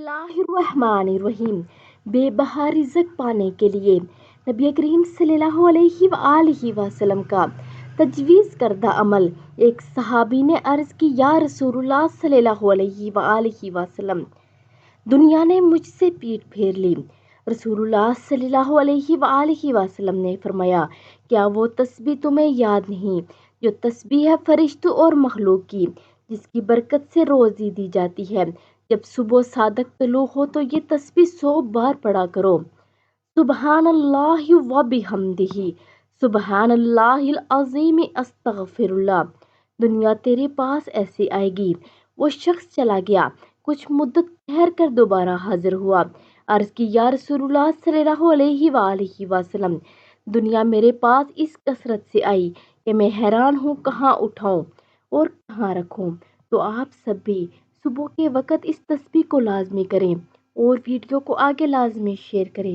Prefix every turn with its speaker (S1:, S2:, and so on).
S1: اللہ الرحمن الرحیم۔ بے بہا رزق پانے کے لیے نبی کریم صلی اللہ علیہ وآلہ وسلم کا تجویز کردہ عمل۔ ایک صحابی نے عرض کی، یا رسول اللہ صلی اللہ علیہ وآلہ وسلم، دنیا نے مجھ سے پیٹھ پھیر لی۔ رسول اللہ صلی اللہ علیہ وآلہ وسلم نے فرمایا، کیا وہ تسبیح تمہیں یاد نہیں جو تسبیح ہے فرشتوں اور مخلوق کی، جس کی برکت سے روزی دی جاتی ہے؟ جب صبح صادق طلوع ہو تو یہ تسبیح 100 بار پڑھا کرو۔ سبحان اللہ و بحمدہ، سبحان اللہ العظیم، استغفر اللہ۔ دنیا تیرے پاس ایسے آئے گی۔ وہ شخص چلا گیا، کچھ مدت ٹھہر کر دوبارہ حاضر ہوا۔ عرض کی، یا رسول اللہ صلی اللہ علیہ وآلہ وسلم، دنیا میرے پاس اس کثرت سے آئی کہ میں حیران ہوں کہاں اٹھاؤں اور کہاں رکھوں۔ تو آپ سب بھی صبح کے وقت اس تسبیح کو لازمی کریں اور ویڈیو کو آگے لازمی شیئر کریں۔